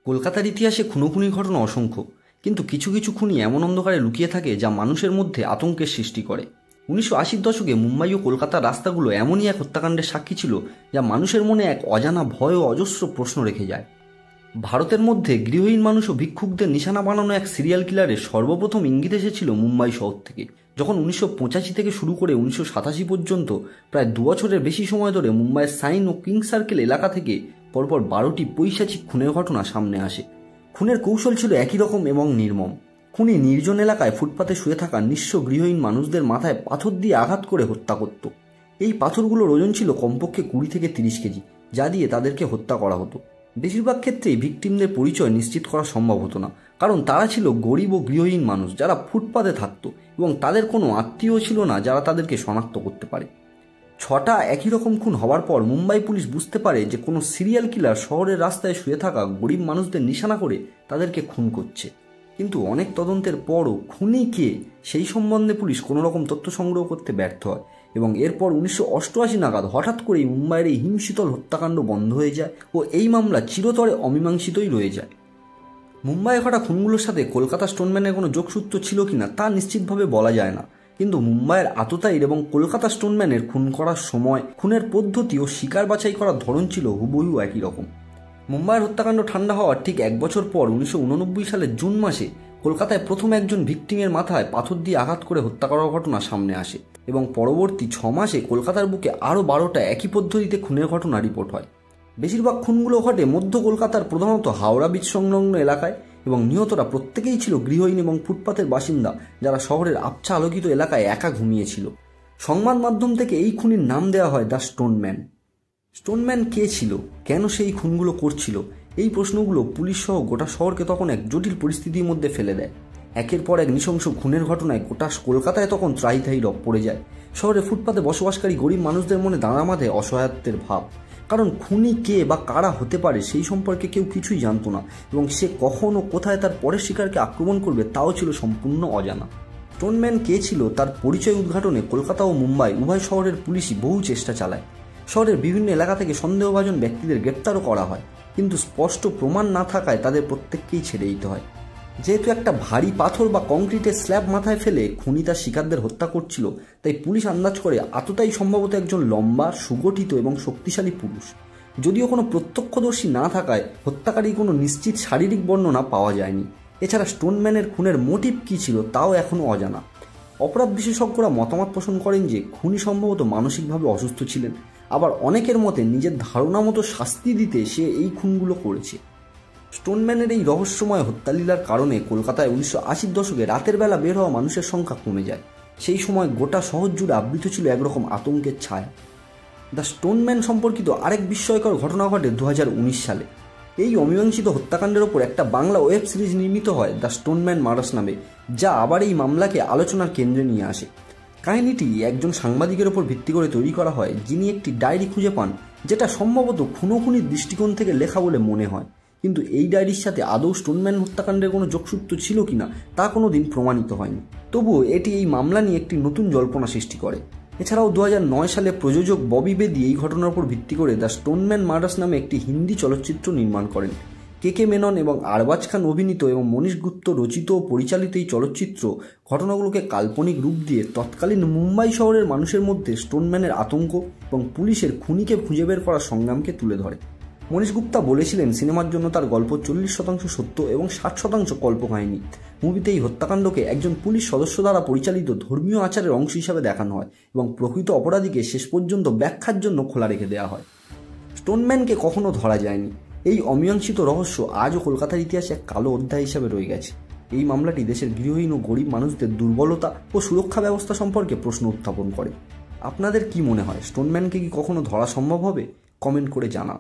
কলকাতার ইতিহাসে খুনোখুনির ঘটনা অসংখ্য, কিন্তু কিছু কিছু খুনি এমন অন্ধকারে লুকিয়ে থাকে যা মানুষের মধ্যে আতঙ্কের সৃষ্টি করে। 1980-র দশকে মুম্বাই ও কলকাতার রাস্তাগুলো এমনই এক হত্যাকাণ্ডের সাক্ষী ছিল যা মানুষের মনে এক অজানা ভয় ও অজস্র প্রশ্ন রেখে যায়। ভারতের মধ্যে গৃহহীন মানুষ ও ভিক্ষুকদের নিশানা বানানো এক সিরিয়াল কিলারের সর্বপ্রথম ইঙ্গিত এসেছিল মুম্বাই শহর থেকে, যখন 1985 থেকে শুরু করে 1987 পর্যন্ত প্রায় 2 বছরের বেশি সময় ধরে মুম্বাইয়ের সাইন ও কিং সার্কেল এলাকা থেকে পরপর 12টি পৈশাচিক খুনের ঘটনা সামনে আসে। খুনের কৌশল ছিল একই রকম এবং নির্মম। খুনি নির্জন এলাকায় ফুটপাতে শুয়ে থাকা নিঃস্ব গৃহহীন মানুষদের মাথায় পাথর দিয়ে আঘাত করে হত্যা করত। এই পাথরগুলোর ওজন ছিল কমপক্ষে 20 থেকে 30 কেজি, যা দিয়ে তাদেরকে হত্যা করা হতো। বেশিরভাগ ক্ষেত্রেই ভিকটিমদের পরিচয় নিশ্চিত করা সম্ভব হতো না, কারণ তারা ছিল গরিব ও গৃহহীন মানুষ যারা ফুটপাতে থাকতো এবং তাদের কোনো আত্মীয় ছিল না যারা তাদেরকে শনাক্ত করতে পারে। 6টা একই রকম খুন হওয়ার পর মুম্বাই পুলিশ বুঝতে পারে যে কোনো সিরিয়াল কিলার শহরের রাস্তায় শুয়ে থাকা গরিব মানুষদের নিশানা করে তাদেরকে খুন করছে। কিন্তু অনেক তদন্তের পরও খুনি কে সেই সম্বন্ধে পুলিশ কোনো রকম তথ্য সংগ্রহ করতে ব্যর্থ হয় এবং এরপর 1988 নাগাদ হঠাৎ করেই মুম্বাইয়ের এই হিমশীতল হত্যাকাণ্ড বন্ধ হয়ে যায় ও এই মামলা চিরতরে অমীমাংসিতই রয়ে যায়। মুম্বাইয়ে ঘটা খুনগুলোর সাথে কলকাতা স্টোনম্যানের কোনো যোগসূত্র ছিল কিনা তা নিশ্চিতভাবে বলা যায় না, কিন্তু মুম্বাইয়ের আততায়ীর এবং কলকাতা স্টোনম্যানের খুন করার সময় খুনের পদ্ধতি ও শিকার বাছাই করার ধরন ছিল হুবহু একই রকম। মুম্বাইয়ের হত্যাকাণ্ড ঠান্ডা হওয়ার ঠিক 1 বছর পর 1989 সালের জুন মাসে কলকাতায় প্রথম একজন ভিকটিমের মাথায় পাথর দিয়ে আঘাত করে হত্যা করার ঘটনা সামনে আসে এবং পরবর্তী 6 মাসে কলকাতার বুকে আরও 12টা একই পদ্ধতিতে খুনের ঘটনা রিপোর্ট হয়। বেশিরভাগ খুনগুলো ঘটে মধ্য কলকাতার প্রধানত হাওড়া ব্রিজ সংলগ্ন এলাকায় এবং নিহতরা প্রত্যেকেই ছিল গৃহহীন এবং ফুটপাতের বাসিন্দা যারা শহরের আবছা আলোকিত এলাকায় একা ঘুমিয়েছিল। সংবাদ মাধ্যম থেকে এই খুনির নাম দেওয়া হয় দ্য স্টোনম্যান। স্টোনম্যান কে ছিল, কেন সে এই খুনগুলো করছিল, এই প্রশ্নগুলো পুলিশ সহ গোটা শহরকে তখন এক জটিল পরিস্থিতির মধ্যে ফেলে দেয়। একের পর এক নৃশংস খুনের ঘটনায় গোটা কলকাতায় তখন ত্রাহি রব পড়ে যায়। শহরে ফুটপাতে বসবাসকারী গরিব মানুষদের মনে দাঁড়া বাঁধে অসহায়ত্বের ভাব, কারণ খুনি কে বা কারা হতে পারে সেই সম্পর্কে কেউ কিছুই জানতো না এবং সে কখন ও কোথায় তার পরের শিকারকে আক্রমণ করবে তাও ছিল সম্পূর্ণ অজানা। স্টোনম্যান কে ছিল তার পরিচয় উদ্ঘাটনে কলকাতা ও মুম্বাই উভয় শহরের পুলিশই বহু চেষ্টা চালায়। শহরের বিভিন্ন এলাকা থেকে সন্দেহভাজন ব্যক্তিদের গ্রেপ্তারও করা হয়, কিন্তু স্পষ্ট প্রমাণ না থাকায় তাদের প্রত্যেককেই ছেড়ে দিতে হয়। যেহেতু একটা ভারী পাথর বা কংক্রিটের স্ল্যাব মাথায় ফেলে খুনি তার শিকারদের হত্যা করছিল, তাই পুলিশ আন্দাজ করে আততায়ী সম্ভবত একজন লম্বা, সুগঠিত এবং শক্তিশালী পুরুষ। যদিও কোনো প্রত্যক্ষদর্শী না থাকায় হত্যাকারীর কোনো নিশ্চিত শারীরিক বর্ণনা পাওয়া যায়নি। এছাড়া স্টোনম্যানের খুনের মোটিভ কী ছিল তাও এখনও অজানা। অপরাধ বিশেষজ্ঞরা মতামত পোষণ করেন যে খুনি সম্ভবত মানসিকভাবে অসুস্থ ছিলেন, আবার অনেকের মতে নিজের ধারণা মতো শাস্তি দিতে সে এই খুনগুলো করেছে। স্টোনম্যানের এই রহস্যময় হত্যালীলার কারণে কলকাতায় 1980-র দশকে রাতের বেলা বের হওয়া মানুষের সংখ্যা কমে যায়। সেই সময় গোটা শহর জুড়ে আবৃত ছিল একরকম আতঙ্কের ছায়া। দ্য স্টোনম্যান সম্পর্কিত আরেক বিস্ময়কর ঘটনা ঘটে 2019 সালে। এই অমীমাংসিত হত্যাকাণ্ডের ওপর একটা বাংলা ওয়েব সিরিজ নির্মিত হয় দ্য স্টোনম্যান মার্ডার্স নামে, যা আবার এই মামলাকে আলোচনার কেন্দ্রে নিয়ে আসে। কাহিনীটি একজন সাংবাদিকের ওপর ভিত্তি করে তৈরি করা হয়, যিনি একটি ডায়েরি খুঁজে পান যেটা সম্ভবত খুনোখুনির দৃষ্টিকোণ থেকে লেখা বলে মনে হয়, কিন্তু এই ডায়েরির সাথে আদৌ স্টোনম্যান হত্যাকাণ্ডের কোনো যোগসূত্র ছিল কিনা তা কোনোদিন প্রমাণিত হয়নি। তবুও এটি এই মামলা নিয়ে একটি নতুন জল্পনা সৃষ্টি করে। এছাড়াও 2009 সালে প্রযোজক ববি বেদি এই ঘটনার উপর ভিত্তি করে দ্য স্টোনম্যান মার্ডার্স নামে একটি হিন্দি চলচ্চিত্র নির্মাণ করেন। কে মেনন এবং আরবাজ খান অভিনীত এবং মনীশ গুপ্ত রচিত ও পরিচালিত এই চলচ্চিত্র ঘটনাগুলোকে কাল্পনিক রূপ দিয়ে তৎকালীন মুম্বাই শহরের মানুষের মধ্যে স্টোনম্যানের আতঙ্ক এবং পুলিশের খুনিকে খুঁজে বের করার সংগ্রামকে তুলে ধরে। মনীশ গুপ্তা বলেছিলেন সিনেমার জন্য তার গল্প 40% সত্য এবং 60% কল্পকাহিনী। মুভিতে এই হত্যাকাণ্ডকে একজন পুলিশ সদস্য দ্বারা পরিচালিত ধর্মীয় আচারের অংশ হিসাবে দেখানো হয় এবং প্রকৃত অপরাধীকে শেষ পর্যন্ত ব্যাখ্যার জন্য খোলা রেখে দেওয়া হয়। স্টোনম্যানকে কখনো ধরা যায়নি। এই অমীমাংসিত রহস্য আজও কলকাতার ইতিহাসে এক কালো অধ্যায় হিসাবে রয়ে গেছে। এই মামলাটি দেশের গৃহহীন ও গরিব মানুষদের দুর্বলতা ও সুরক্ষা ব্যবস্থা সম্পর্কে প্রশ্ন উত্থাপন করে। আপনাদের কি মনে হয়, স্টোনম্যানকে কি কখনো ধরা সম্ভব হবে? কমেন্ট করে জানান।